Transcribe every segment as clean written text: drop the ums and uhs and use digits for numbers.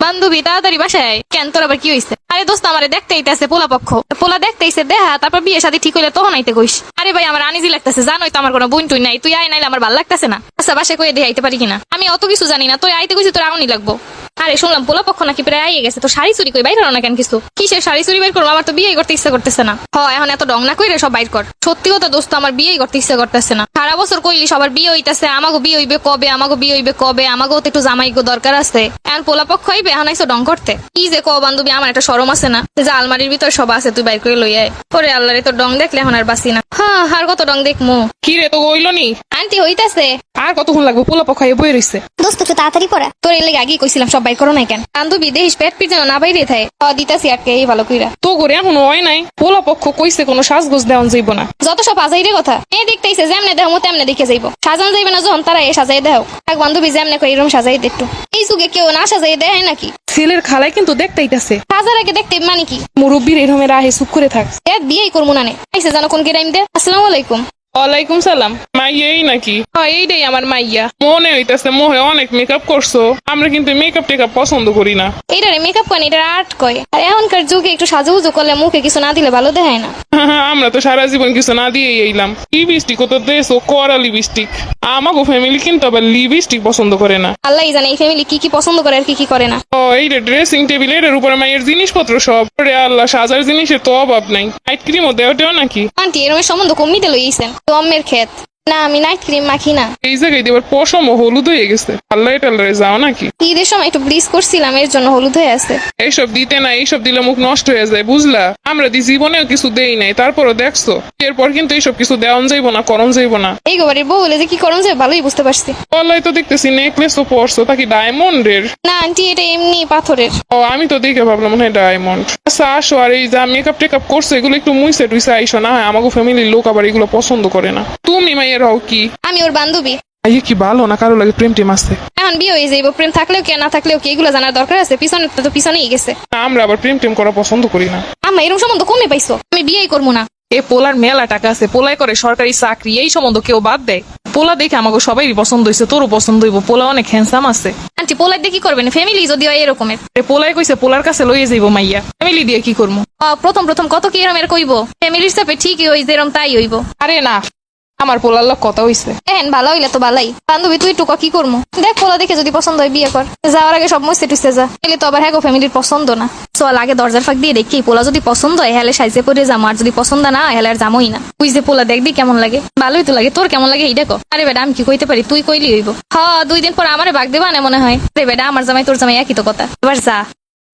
বান্ধবী তাড়াতাড়ি বাসায়। কেন তোর আবার কি হইছে? আরে দোস্ত আমারে দেখতে আইতাছে পোলা পক্ষ। পোলা দেখতে আইছে দেখা, তারপর বিয়ে শাদী ঠিক হইলে তখন আইতে কইস। আরে ভাই আমার আনিজি লাগতেছে, জানোই তো আমার কোনো বোন টুই নাই, তুই আয় নাইলে আমার ভালো লাগতেছে না। আচ্ছা বাসায় কইয়ে দিয়ে আইতে পারি কিনা? আমি অত কিছু জানি না, তুই আইতে কইছি তোর আউনি লাগবো। আরে শুনলাম পোলা পক্ষ নাকি প্রায় আইয়ে গেছে, তো শাড়ি চুরি কই বাইর করো না কেন কিছু? কিসের শাড়ি চুরি বাইর করবো? আমার তো বিয়ে করতে ইচ্ছা করতেছে না। এখন এত ডং না কইরে সব বাইর কর। সত্যি কথা দোস্ত আমার বিয়ে করতে ইচ্ছা করতেছে না। সারা বছর কইলি সবার বিয়ে হইতাছে, আমাগো বিয়ে হইবে কবে, আমাগো বিয়ে হইবে কবে, আমাগো তো একটু জামাইগো দরকার আছে। এখন পোলা পক্ষ হইবে, এখন আইসো ডং করতে। কি যে ক বান্ধবী, আমার একটা শরম আছে না যে আলমারির ভিতর সব আছে, তুই বাইর করে লই আয়। ওরে আল্লাহরে তোর ডং দেখলে এখন আর বাসি না। আর কত ডং দেখমু? কি রে তো হইল নি? আন্টি হইতাছে। আর কতক্ষণ লাগবে? পোলা পক্ষায় বই রইছে। দোস্ত একটু তাড়াতাড়ি পড়া। তোর এর লেগে আগেই কইছিলাম সব বাইর করো নাই কেন? বান্ধবী দেখিস পেট পিট যেন না বাইরে থাকে। দিতাছি আটকে এই ভালো কইরা। তো করে এখনো হয় নাই। পোলা পক্ষ কইছে কোনো সাজগোজ দেওয়ান যাইব না। যত সব আজাইরে কথা। দেখতেইছে যেমনে দেহ মো তেমনে দেখে যাইব। সাজান যাইবে না যখন তারা এ সাজাই দেহ। এক বান্ধবী যেমনে কই এরকম সাজাই দে একটু। এই যুগে কেউ না সাজাই দেয় নাকি? ছেলের খালাই কিন্তু দেখতেইতাছে। সাজার আগে দেখতে মানে কি? মুরব্বীর এরমের আহে চুপ করে থাক। বিয়েই করবো না নে। আইসে জানো কোন গেরাইম দে। আসসালামু আলাইকুম। ওয়ালাইকুম সালাম। মাইয়াই নাকি? এইটাই আমার মাইয়া। মনে হইতাছে মোহে অনেক মেকআপ করছো। আমরা কিন্তু মেকআপ টেকআপ পছন্দ করি না। এইটারে মেকআপ করেন, এটা আর্ট কয়। আর এখনকার যুগে একটু সাজুগুজু করলে মুখে কিছু না দিলে ভালো দেখায় না। আমরা তো সারা জীবন কিছু না দিয়ে এইলাম। লিপস্টিক তো দেশ ও করা লিপস্টিক। আমাগো ফ্যামিলি কিন্তু আবার লিপস্টিক পছন্দ করে না। আল্লাহই জানে এই ফ্যামিলি কি কি পছন্দ করে আর কি কি করে না। এইটা ড্রেসিং টেবিল, এটার উপরে মায়ের জিনিসপত্র সব। ওরে আল্লাহ, সাজার জিনিসের তো অভাব নাই। নাইট ক্রিমও দেওয়া নাকি? আন্টি এরমের সম্বন্ধ কমিতে লইছেন তো আম্মের ক্ষেত। না আমি নাইট ক্রিম মাখি না। এই জায়গায় দেবার পশম হলুদ হয়ে গেছে। আল্লাহ টাল্লাহ যাও নাকি? ঈদের সময় একটু ব্লিচ করছিলাম, এর জন্য হলুদ হয়ে আছে। এইসব দিতে না, এইসব দিলে মুখ নষ্ট হয়ে যায় বুঝলা। আমরা দি জীবনেও কিছু দেই নাই, তারপরও দেখছো। এরপর কিন্তু এইসব কিছু দেওয়ান যাইব না, করণ যাইব না। এই গোবারের বউ হলে যে কি করণ যায় ভালোই বুঝতে পারছি। আল্লাহ তো দেখতেছি নেকলেসও পরছো, তা কি ডায়মন্ডের? না আন্টি এটা এমনি পাথরের। আমি তো দেখে ভাবলাম মনে হয় ডায়মন্ড। আচ্ছা আসো, আর এই যা মেকআপ টেকআপ করছো এগুলো একটু মুইসে টুইসে আইসো না। আমাকে ফ্যামিলির লোক আবার এগুলো পছন্দ করে না। তুমি মাইয়ের হও কি? আমি ওর বান্ধবী। আইয়ে কি ভালো না কারো লাগে প্রেম টেম আছে? এখন বিয়ে হয়ে যাইব, প্রেম থাকলেও কি না থাকলেও কি এগুলো জানার দরকার আছে? পিছনে তো পিছনেই গেছে। আমরা আবার প্রেম টেম করা পছন্দ করি না। আম্মা এরকম সম্বন্ধ কমে পাইছো, আমি বিয়েই করবো না। এ পোলার মেলা টাকা আছে, পোলাই করে সরকারি চাকরি, এই সম্বন্ধ কেউ বাদ দেয়? পোলা দেখে আমাকে সবাই পছন্দ হয়েছে, তোরও পছন্দ হইব। পোলা অনেক হ্যান্ডসাম আছে। আন্টি পোলাই দিয়ে কি করবেন? ফ্যামিলি যদি হয় এরকমের। পোলাই কইছে পোলার কাছে লইয়ে যাইব মাইয়া। ফ্যামিলি দিয়ে কি করবো? প্রথম প্রথম কত কি এরমের কইব, ফ্যামিলির সাথে ঠিকই হই যেরম তাই হইব। আরে না, আমার পোলার লোক কথা হইছে। ভালো হইলে তো ভালাই। বান্ধবী তুই টুকা কি করবো? দেখ পোলা দেখে যদি পছন্দ হয় বিয়ে কর। যাওয়ার আগে সব মুছতে টুসতে যা, এলে তো আবার হ্যাঁ ফ্যামিলির পছন্দ না। চল আগে দরজার ফাঁক দিয়ে দেখি পোলা যদি পছন্দ হয় হেলে সাইজে পরে যাবো, আর যদি পছন্দ না হয় হেলে আর যাবোই না। তুই যে পোলা দেখবি কেমন লাগে, ভালোই তো লাগে। তোর কেমন লাগে এই দেখো। আরে বেটা আমি কি কইতে পারি, তুই কইলি হইব। 2 দিন পর আমারে বাগ দেবা না মনে হয়। রে বেটা আমার জামাই তোর জামাই একই তো কথা। এবার যা।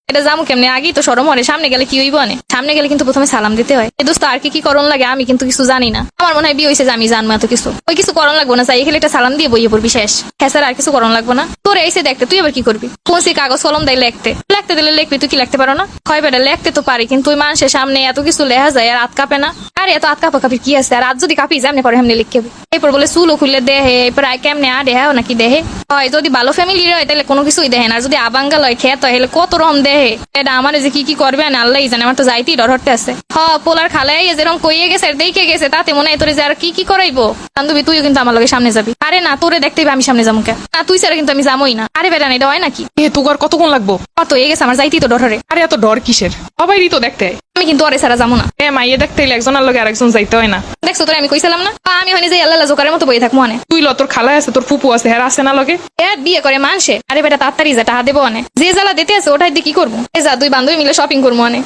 এটা যাবো কেমনে? আগেই তো সরম হরে, সামনে গেলে কি হইব? সামনে গেলে কিন্তু প্রথমে সালাম দিতে হয়। এই দোস্ত আর কি কি করণ লাগে আমি কিন্তু কিছু জানি না। আমার মনে হয় বিয়ে হয়েছে যে আমি জানবো এত কিছু। ওই কিছু করণ লাগবো না, চাই খেলে একটা সালাম দিয়ে বইয়ে পড়বি শেষ। হ্যাঁ আর কিছু করণ লাগবো না। তোর এসে দেখতে তুই আবার কি করবি? কোনসি কাগজ কলম দেয় লিখতে দিলে লিখবি, তুই কি লিখতে পারো না? হয় বেটা লিখতে তো পারি, কিন্তু ওই মানুষের সামনে এত কিছু লেখা যায় আর হাত কাঁপে না। আরে এত হাত কাঁপি কি আছে? আর হাত যদি কাঁপি যেমনি করে এমনি লিখবে। এরপর বলে চুলও খুললে দেহে, এরপর কেমনে দেহে নাকি দেহে হয়। যদি ভালো ফ্যামিলির হয় তাহলে কোনো কিছুই দেখে না, আর যদি আবাঙ্গাল হয় খেত হয় হলে কত রকম দেহে। এটা আমার যে কি কি করবে না আল্লাহ জানে। আমার তো যাইতেই ডর হতে আছে। পোলার খালাই যেরকম কইয়ে গেছে দেখে গেছে, তাতে মনে হয় তোরে যে আর কি কি করাইবো। বান্ধবী তুইও কিন্তু আমার লগে সামনে যাবি। আরে না তোরে দেখতে আমি সামনে যাবো কে? না তুই ছাড়া কিন্তু আমি যাবোই না। আরে বেটা এটা হয় নাকি? তোর কতক্ষণ লাগবো? কত হয়ে গেছে আমার যাইতেই তো ডরে। আরে এত ডর কিসের? সবাই তো দেখতে হয়। আমি কিন্তু ওরে ছাড়া যাবো না। মাইয়ে দেখতে হইলে একজনের লগে আরেকজন যাইতে হয় না। দেখছো তোরে আমি কইছিলাম না? আমি হয়নি যে আল্লাহ জোকারের মতো বই থাকবো অনেক। তুই তোর খালা আছে, তোর ফুপু আছে, হ্যাঁ আছে না লগে? বিয়ে করে মানসে। আরে বেটা তাড়াতাড়ি যা, টাহা দেবো অনেক। যে জ্বালা দিতে আছে ওটাই দিয়ে কি করবো? যা 2 বান্ধবী মিলে শপিং করবো অনেক।